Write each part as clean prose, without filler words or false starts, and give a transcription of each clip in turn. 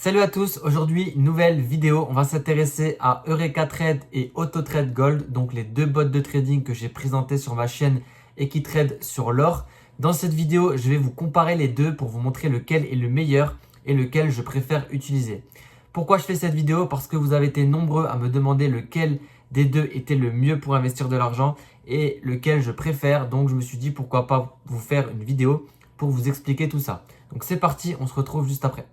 Salut à tous, aujourd'hui nouvelle vidéo, on va s'intéresser à Eureka Trade et AutoTrade Gold, donc les deux bots de trading que j'ai présentés sur ma chaîne et qui tradent sur l'or. Dans cette vidéo, je vais vous comparer les deux pour vous montrer lequel est le meilleur et lequel je préfère utiliser. Pourquoi je fais cette vidéo? Parce que vous avez été nombreux à me demander lequel des deux était le mieux pour investir de l'argent et lequel je préfère, donc je me suis dit pourquoi pas vous faire une vidéo pour vous expliquer tout ça. Donc c'est parti, on se retrouve juste après.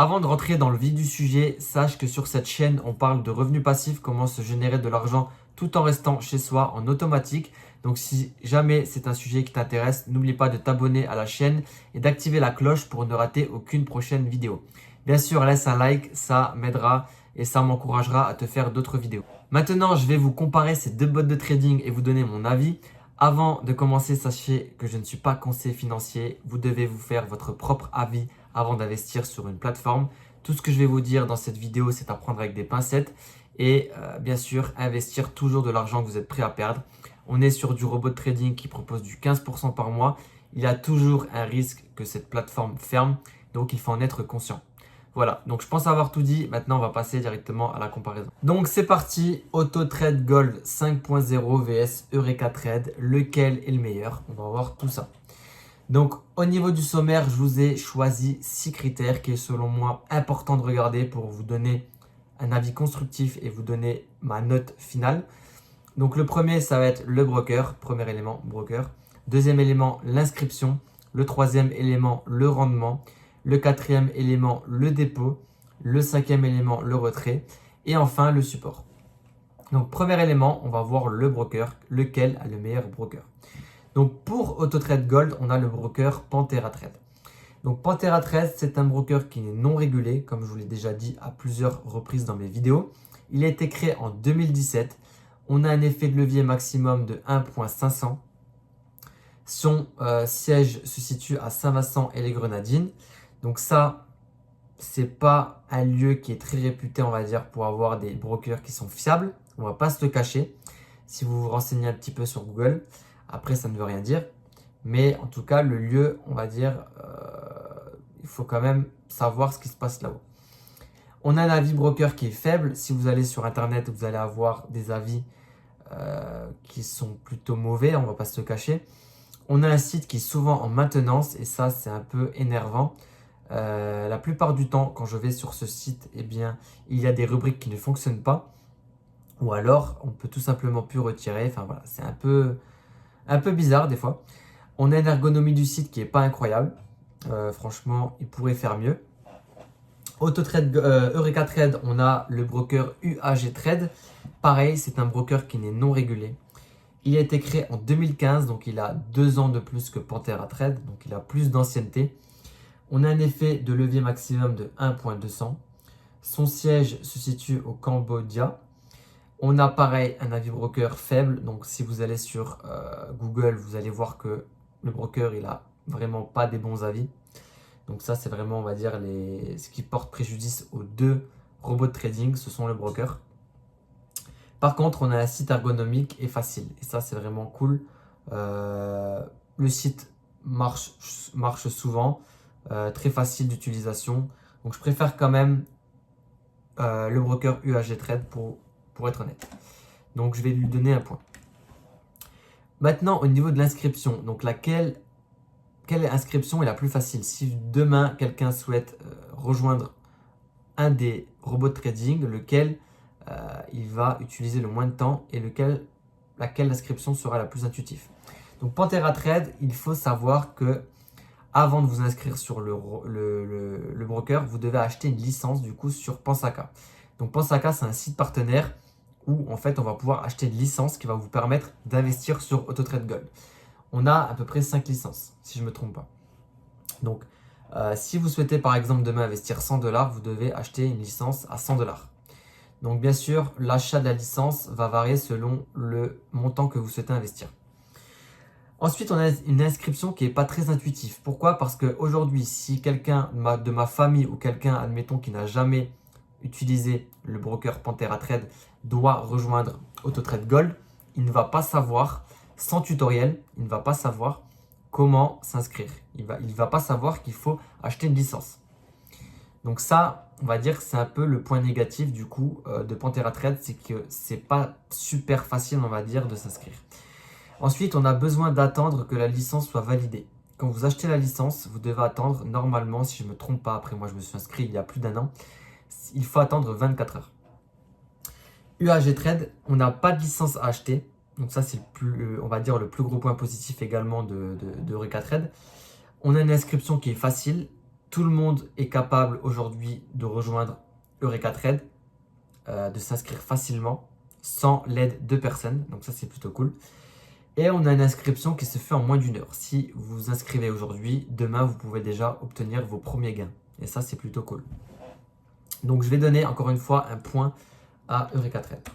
Avant de rentrer dans le vif du sujet, sache que sur cette chaîne, on parle de revenus passifs, comment se générer de l'argent tout en restant chez soi en automatique. Donc si jamais c'est un sujet qui t'intéresse, n'oublie pas de t'abonner à la chaîne et d'activer la cloche pour ne rater aucune prochaine vidéo. Bien sûr, laisse un like, ça m'aidera et ça m'encouragera à te faire d'autres vidéos. Maintenant, je vais vous comparer ces deux bots de trading et vous donner mon avis. Avant de commencer, sachez que je ne suis pas conseiller financier. Vous devez vous faire votre propre avis avant d'investir sur une plateforme. Tout ce que je vais vous dire dans cette vidéo, c'est à prendre avec des pincettes et bien sûr, investir toujours de l'argent que vous êtes prêt à perdre. On est sur du robot de trading qui propose du 15% par mois. Il y a toujours un risque que cette plateforme ferme, donc il faut en être conscient. Voilà, donc je pense avoir tout dit. Maintenant, on va passer directement à la comparaison. Donc c'est parti, AutoTrade Gold 5.0 vs Eureka Trade. Lequel est le meilleur? On va voir tout ça. Donc au niveau du sommaire, je vous ai choisi 6 critères qui est selon moi important de regarder pour vous donner un avis constructif et vous donner ma note finale. Donc le premier, ça va être le broker, premier élément, broker. Deuxième élément, l'inscription. Le troisième élément, le rendement. Le quatrième élément, le dépôt. Le cinquième élément, le retrait. Et enfin, le support. Donc premier élément, on va voir le broker, lequel a le meilleur broker. Donc pour AutoTrade Gold, on a le broker Panthera Trade. Donc Panthera Trade, c'est un broker qui est non régulé, comme je vous l'ai déjà dit à plusieurs reprises dans mes vidéos. Il a été créé en 2017. On a un effet de levier maximum de 1.500. Son siège se situe à Saint-Vincent et les Grenadines. Donc ça, c'est pas un lieu qui est très réputé, on va dire, pour avoir des brokers qui sont fiables. On va pas se le cacher. Si vous vous renseignez un petit peu sur Google, après ça ne veut rien dire. Mais en tout cas, le lieu, on va dire, il faut quand même savoir ce qui se passe là-haut. On a un avis broker qui est faible. Si vous allez sur Internet, vous allez avoir des avis qui sont plutôt mauvais, on ne va pas se le cacher. On a un site qui est souvent en maintenance et ça, c'est un peu énervant. La plupart du temps, quand je vais sur ce site, eh bien, il y a des rubriques qui ne fonctionnent pas. Ou alors, on peut tout simplement plus retirer. Enfin voilà, c'est un peu bizarre des fois. On a une ergonomie du site qui n'est pas incroyable. Franchement, il pourrait faire mieux. AutoTrade, Eureka Trade, on a le broker UAG Trade. Pareil, c'est un broker qui n'est non régulé. Il a été créé en 2015, donc il a 2 ans de plus que Panthera Trade, donc il a plus d'ancienneté. On a un effet de levier maximum de 1.200. Son siège se situe au Cambodia. On a pareil un avis broker faible, donc si vous allez sur Google, vous allez voir que le broker, il a vraiment pas des bons avis. Donc ça, c'est vraiment, on va dire, ce qui porte préjudice aux deux robots de trading, ce sont le broker. Par contre, on a un site ergonomique et facile. Et ça, c'est vraiment cool. Le site marche souvent, très facile d'utilisation. Donc je préfère quand même le broker UAG Trade pour être honnête. Donc je vais lui donner un point. Maintenant, au niveau de l'inscription, donc quelle inscription est la plus facile? Si demain, quelqu'un souhaite rejoindre un des robots de trading, lequel il va utiliser le moins de temps et laquelle inscription sera la plus intuitive. Donc Panthera Trade, il faut savoir que avant de vous inscrire sur le broker, vous devez acheter une licence du coup sur Pansaka. Donc Pansaka, c'est un site partenaire où en fait on va pouvoir acheter une licence qui va vous permettre d'investir sur AutoTrade Gold. On a à peu près 5 licences, si je ne me trompe pas. Donc, si vous souhaitez par exemple demain investir 100 $, vous devez acheter une licence à 100 $. Donc, bien sûr, l'achat de la licence va varier selon le montant que vous souhaitez investir. Ensuite, on a une inscription qui n'est pas très intuitive. Pourquoi? Parce qu'aujourd'hui, si quelqu'un de ma famille ou quelqu'un, admettons, qui n'a jamais utilisé le broker Panthera Trade doit rejoindre AutoTrade Gold, il ne va pas savoir, sans tutoriel, il ne va pas savoir comment s'inscrire. Il va pas savoir qu'il faut acheter une licence. Donc ça, on va dire que c'est un peu le point négatif du coup de Panthera Trade, c'est que c'est pas super facile, on va dire, de s'inscrire. Ensuite, on a besoin d'attendre que la licence soit validée. Quand vous achetez la licence, vous devez attendre normalement, si je ne me trompe pas, après moi je me suis inscrit il y a plus d'1 an, il faut attendre 24 heures. UAG Trade, on n'a pas de licence à acheter. Donc ça, c'est on va dire le plus gros point positif également de Eureka Trade. On a une inscription qui est facile. Tout le monde est capable aujourd'hui de rejoindre Eureka Trade, de s'inscrire facilement, sans l'aide de personne. Donc ça, c'est plutôt cool. Et on a une inscription qui se fait en moins d'1 heure. Si vous vous inscrivez aujourd'hui, demain, vous pouvez déjà obtenir vos premiers gains. Et ça, c'est plutôt cool. Donc, je vais donner encore une fois un point à Eureka Trade.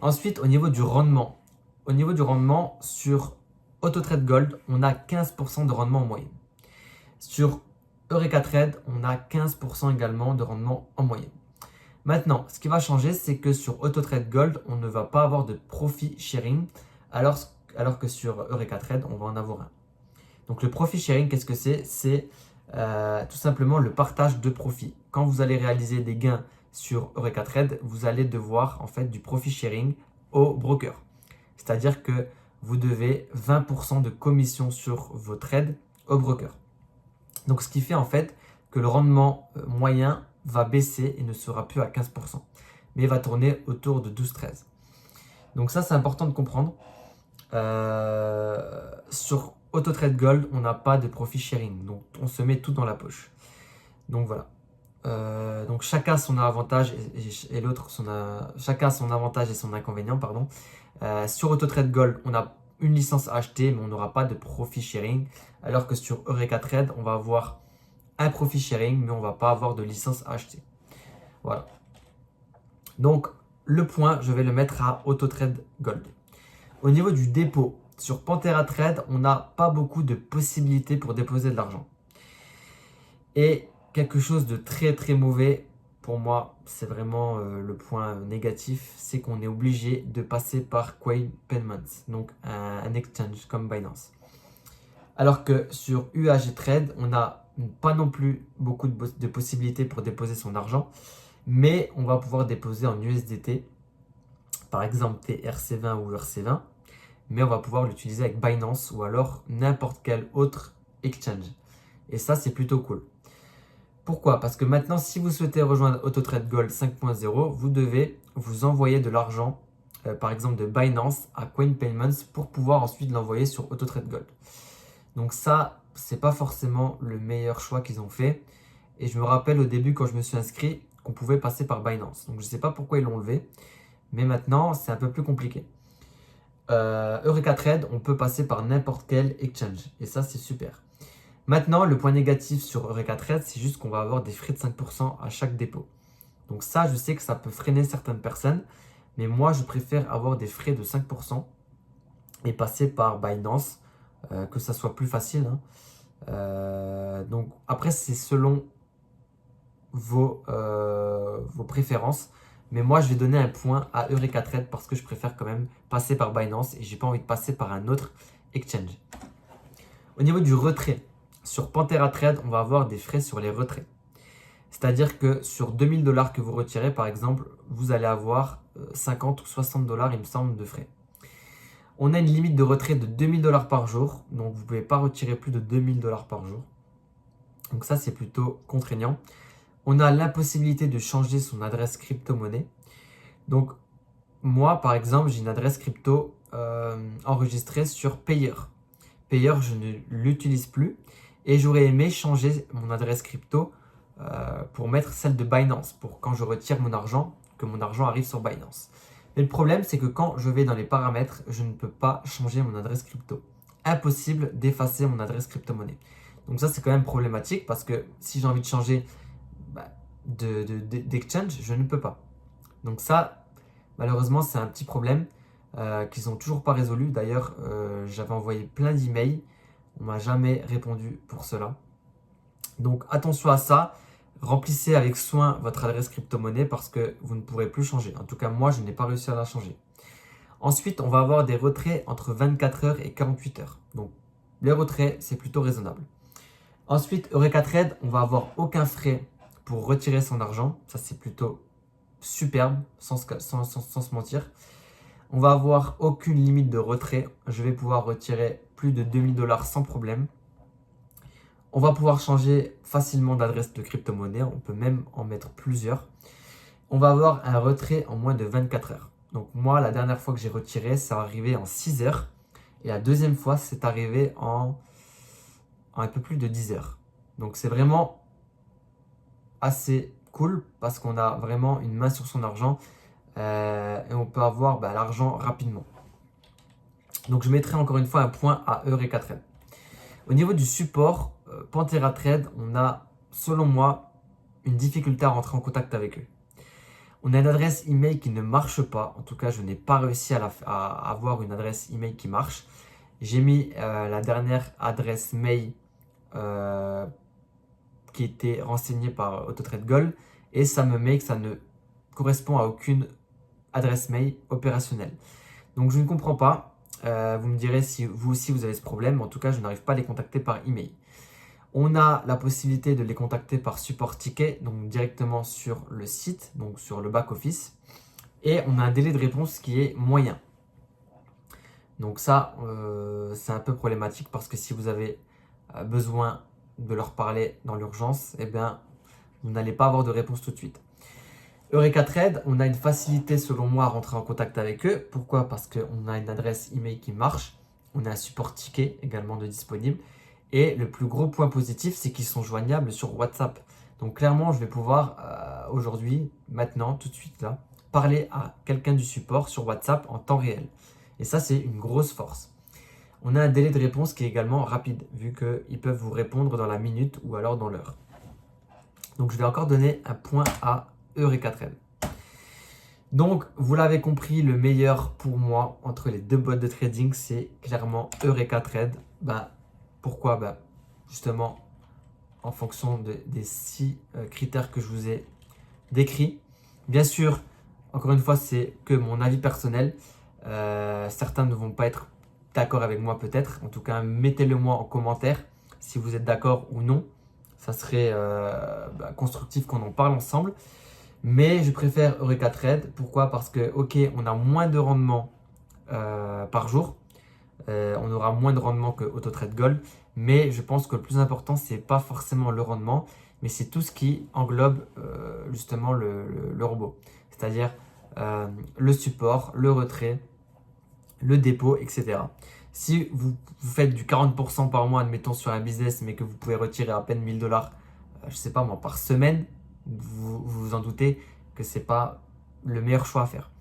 Ensuite, au niveau du rendement. Au niveau du rendement, sur AutoTrade Gold, on a 15% de rendement en moyenne. Sur Eureka Trade, on a 15% également de rendement en moyenne. Maintenant, ce qui va changer, c'est que sur AutoTrade Gold, on ne va pas avoir de profit sharing, alors que sur Eureka Trade, on va en avoir un. Donc le profit sharing, qu'est-ce que c'est? C'est tout simplement le partage de profit. Quand vous allez réaliser des gains sur Eureka Trade, vous allez devoir en fait du profit sharing au broker. C'est-à-dire que vous devez 20% de commission sur vos trades au broker. Donc ce qui fait en fait que le rendement moyen va baisser et ne sera plus à 15%, mais va tourner autour de 12-13. Donc ça, c'est important de comprendre. Sur AutoTrade Gold, on n'a pas de profit sharing, donc on se met tout dans la poche. Donc voilà. Donc chacun son avantage et l'autre chacun son avantage et son inconvénient, pardon. Sur AutoTrade Gold, on a une licence à acheter, mais on n'aura pas de profit sharing, alors que sur Eureka Trade, on va avoir un profit sharing, mais on ne va pas avoir de licence à acheter. Voilà. Donc le point, je vais le mettre à AutoTrade Gold. Au niveau du dépôt, sur Panthera Trade, on n'a pas beaucoup de possibilités pour déposer de l'argent. Et quelque chose de très très mauvais, pour moi, c'est vraiment le point négatif, c'est qu'on est obligé de passer par Coin Payments, donc un exchange comme Binance. Alors que sur UAG Trade, on n'a pas non plus beaucoup de possibilités pour déposer son argent, mais on va pouvoir déposer en USDT, par exemple TRC20 ou ERC20, mais on va pouvoir l'utiliser avec Binance ou alors n'importe quel autre exchange. Et ça, c'est plutôt cool. Pourquoi? Parce que maintenant, si vous souhaitez rejoindre AutoTrade Gold 5.0, vous devez vous envoyer de l'argent, par exemple de Binance à Coin Payments pour pouvoir ensuite l'envoyer sur AutoTrade Gold. Donc ça, c'est pas forcément le meilleur choix qu'ils ont fait. Et je me rappelle au début quand je me suis inscrit qu'on pouvait passer par Binance. Donc je ne sais pas pourquoi ils l'ont levé, mais maintenant c'est un peu plus compliqué. Eureka Trade, on peut passer par n'importe quel exchange. Et ça, c'est super. Maintenant, le point négatif sur Eureka Trade, c'est juste qu'on va avoir des frais de 5% à chaque dépôt. Donc ça, je sais que ça peut freiner certaines personnes, mais moi, je préfère avoir des frais de 5% et passer par Binance, que ça soit plus facile. Donc après, c'est selon vos préférences. Mais moi, je vais donner un point à Eureka Trade parce que je préfère quand même passer par Binance et j'ai pas envie de passer par un autre exchange. Au niveau du retrait, sur Panthera Trade, on va avoir des frais sur les retraits. C'est-à-dire que sur 2000 $ que vous retirez, par exemple, vous allez avoir 50 ou 60 $, il me semble, de frais. On a une limite de retrait de 2000 $ par jour, donc vous ne pouvez pas retirer plus de 2000 $ par jour. Donc ça, c'est plutôt contraignant. On a l'impossibilité de changer son adresse crypto-monnaie. Donc, moi, par exemple, j'ai une adresse crypto enregistrée sur Payer. Payer, je ne l'utilise plus. Et j'aurais aimé changer mon adresse crypto pour mettre celle de Binance, pour quand je retire mon argent, que mon argent arrive sur Binance. Mais le problème, c'est que quand je vais dans les paramètres, je ne peux pas changer mon adresse crypto. Impossible d'effacer mon adresse crypto-monnaie. Donc ça, c'est quand même problématique parce que si j'ai envie de changer d'exchange, je ne peux pas. Donc ça, malheureusement, c'est un petit problème. qu'ils n'ont toujours pas résolu. D'ailleurs, j'avais envoyé plein d'emails. On m'a jamais répondu pour cela. Donc attention à ça. Remplissez avec soin votre adresse crypto-monnaie parce que vous ne pourrez plus changer. En tout cas, moi, je n'ai pas réussi à la changer. Ensuite, on va avoir des retraits entre 24 heures et 48 heures. Donc, les retraits, c'est plutôt raisonnable. Ensuite, Eureka Trade, on va avoir aucun frais pour retirer son argent. Ça, c'est plutôt superbe, sans se mentir. On va avoir aucune limite de retrait. Je vais pouvoir retirer plus de 2000 $ sans problème. On va pouvoir changer facilement d'adresse de crypto-monnaie. On peut même en mettre plusieurs. On va avoir un retrait en moins de 24 heures. Donc moi, la dernière fois que j'ai retiré, ça arrivé en 6 heures. Et la deuxième fois, c'est arrivé en un peu plus de 10 heures. Donc c'est vraiment assez cool parce qu'on a vraiment une main sur son argent et on peut avoir l'argent rapidement. Donc je mettrai encore une fois un point à Eureka Trade. Au niveau du support, Panthera Trade, on a, selon moi, une difficulté à rentrer en contact avec eux. On a une adresse email qui ne marche pas. En tout cas, je n'ai pas réussi à avoir une adresse email qui marche. J'ai mis la dernière adresse mail qui était renseignée par Autotrade Gold et ça me met que ça ne correspond à aucune adresse mail opérationnelle. Donc, je ne comprends pas. Vous me direz si vous aussi vous avez ce problème. En tout cas, je n'arrive pas à les contacter par email. On a la possibilité de les contacter par support ticket, donc directement sur le site, donc sur le back-office. Et on a un délai de réponse qui est moyen. Donc ça, c'est un peu problématique parce que si vous avez besoin de leur parler dans l'urgence, eh bien, vous n'allez pas avoir de réponse tout de suite. Eureka Trade, on a une facilité selon moi à rentrer en contact avec eux. Pourquoi? Parce qu'on a une adresse email qui marche. On a un support ticket également de disponible. Et le plus gros point positif, c'est qu'ils sont joignables sur WhatsApp. Donc clairement, je vais pouvoir aujourd'hui, maintenant, tout de suite là, parler à quelqu'un du support sur WhatsApp en temps réel. Et ça, c'est une grosse force. On a un délai de réponse qui est également rapide, vu qu'ils peuvent vous répondre dans la minute ou alors dans l'heure. Donc je vais encore donner un point à Eureka Trade. Donc, vous l'avez compris, le meilleur pour moi entre les deux boîtes de trading, c'est clairement Eureka Trade. Pourquoi? Justement, en fonction des 6 critères que je vous ai décrits. Bien sûr, encore une fois, c'est que mon avis personnel. Certains ne vont pas être d'accord avec moi peut-être. En tout cas, mettez-le moi en commentaire si vous êtes d'accord ou non. Ça serait constructif qu'on en parle ensemble. Mais je préfère Eureka Trade. Pourquoi? Parce que, ok, on a moins de rendement par jour. On aura moins de rendement que Autotrade Gold. Mais je pense que le plus important, c'est pas forcément le rendement, mais c'est tout ce qui englobe justement le robot. C'est-à-dire le support, le retrait, le dépôt, etc. Si vous faites du 40% par mois, admettons sur un business, mais que vous pouvez retirer à peine 1000 $, je sais pas moi, par semaine, vous vous en doutez que c'est pas le meilleur choix à faire.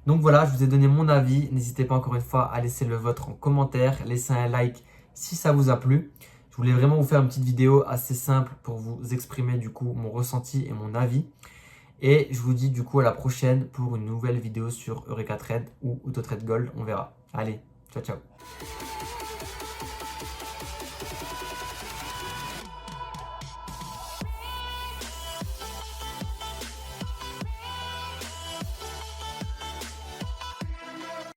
Donc voilà, je vous ai donné mon avis. N'hésitez pas encore une fois à laisser le vôtre en commentaire, laissez un like si ça vous a plu. Je voulais vraiment vous faire une petite vidéo assez simple pour vous exprimer du coup mon ressenti et mon avis. Et je vous dis du coup à la prochaine pour une nouvelle vidéo sur Eureka Trade ou Autotrade Gold, on verra. Allez, ciao ciao.